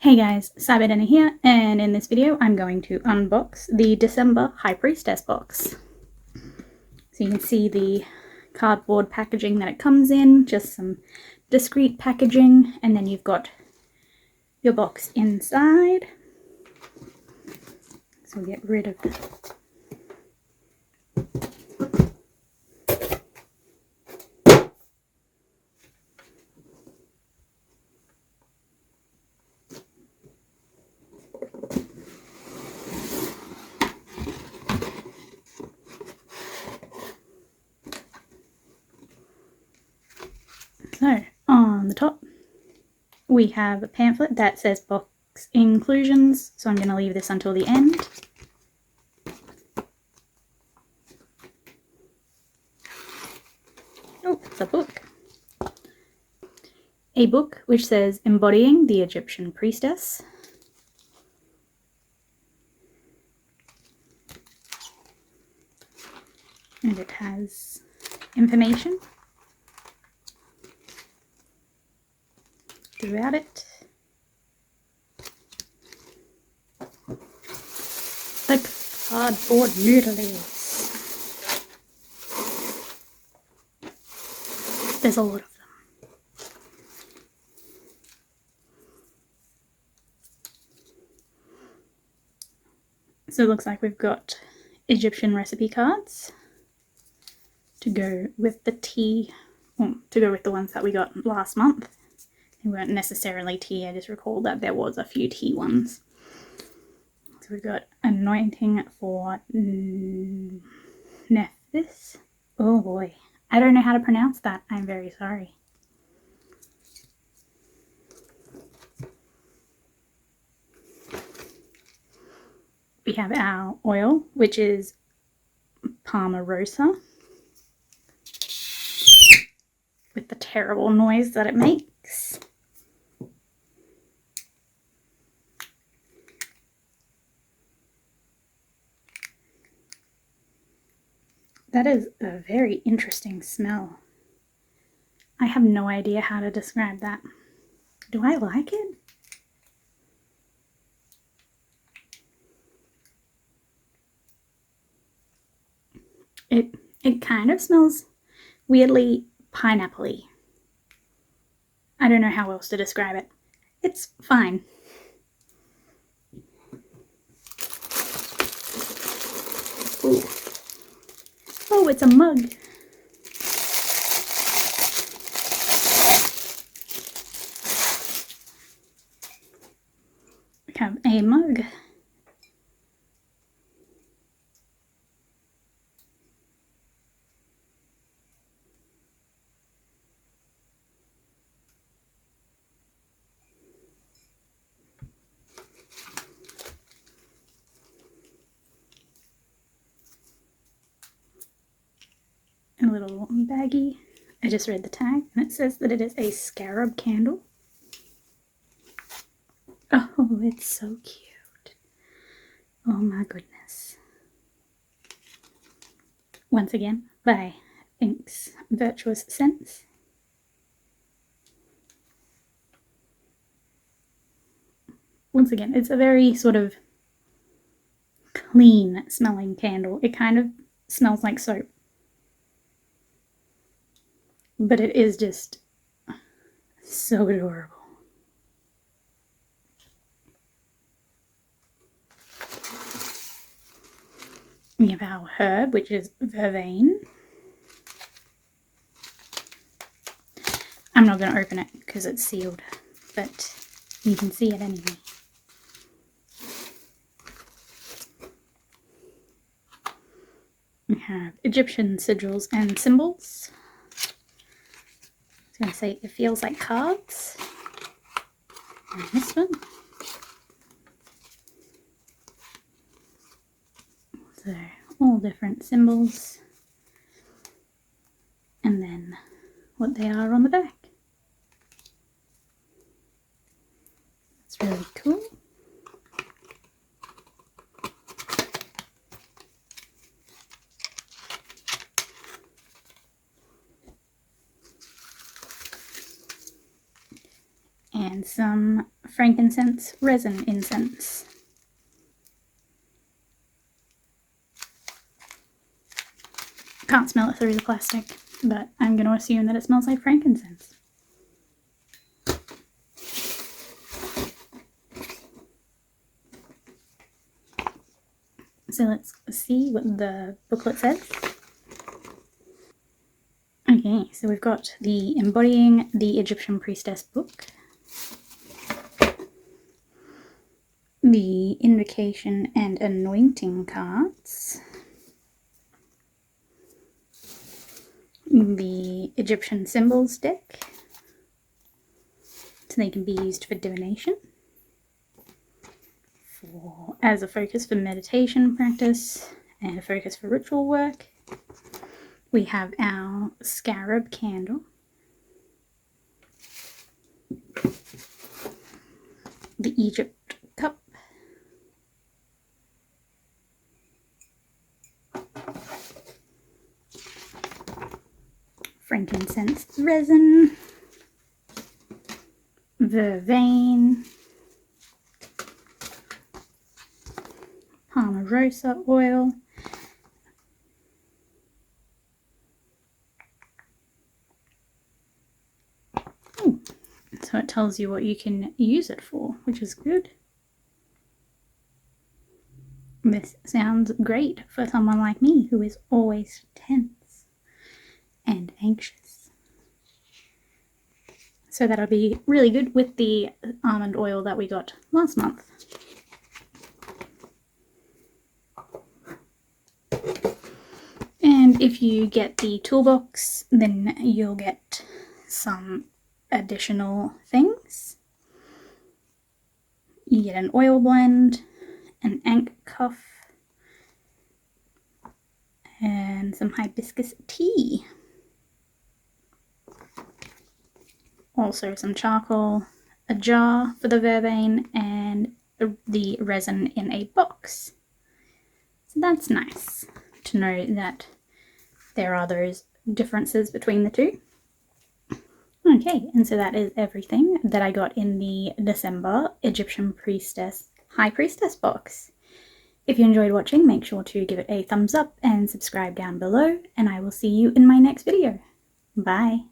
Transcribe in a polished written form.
Hey guys, Cyberdinner here, and in this video I'm going to unbox the December High Priestess box. So you can see the cardboard packaging that it comes in, just some discreet packaging, and then you've got your box inside. So we'll get rid of So, on the top, we have a pamphlet that says box inclusions, so I'm going to leave this until the end. Oh, it's a book. A book which says Embodying the Egyptian Priestess. And it has information throughout it. The cardboard noodles. There's a lot of them. So it looks like we've got Egyptian recipe cards to go with the tea, well, to go with the ones that we got last month. They weren't necessarily tea, I just recall that there was a few tea ones. So we've got anointing for Nephthys. Oh boy, I don't know how to pronounce that. I'm very sorry. We have our oil, which is Palmarosa, with the terrible noise that it makes. That is a very interesting smell. I have no idea how to describe that. Do I like it? It kind of smells weirdly pineapple-y. I don't know how else to describe it. It's fine. Ooh. Oh, it's a mug. We have a mug. A little baggie. I just read the tag and it says that it is a scarab candle. Oh, it's so cute. Oh my goodness. Once again, by Thinks Virtuous Scents. Once again, it's a very sort of clean smelling candle. It kind of smells like soap. But it is just so adorable. We have our herb, which is vervain. I'm not going to open it because it's sealed, but you can see it anyway. We have Egyptian sigils and symbols. I was going to say it feels like cards. And this one. So all different symbols. And then what they are on the back. That's really cool. And some frankincense resin incense. Can't smell it through the plastic, but I'm going to assume that it smells like frankincense. So let's see what the booklet says. Okay, so we've got the Embodying the Egyptian Priestess book, the Invocation and Anointing cards, the Egyptian Symbols deck, so they can be used for divination, as a focus for meditation practice, and a focus for ritual work. We have our scarab candle, the Egypt cup, frankincense resin, vervain, palmarosa oil, so it tells you what you can use it for, which is good. This sounds great for someone like me who is always tense and anxious. So that'll be really good with the almond oil that we got last month. And if you get the toolbox, then you'll get some additional things. You get an oil blend, an ankh cuff, and some hibiscus tea. Also some charcoal, a jar for the vervain, and the resin in a box. So that's nice to know that there are those differences between the two. Okay, and so that is everything that I got in the December Egyptian Priestess High Priestess box. If you enjoyed watching, make sure to give it a thumbs up and subscribe down below, and I will see you in my next video. Bye!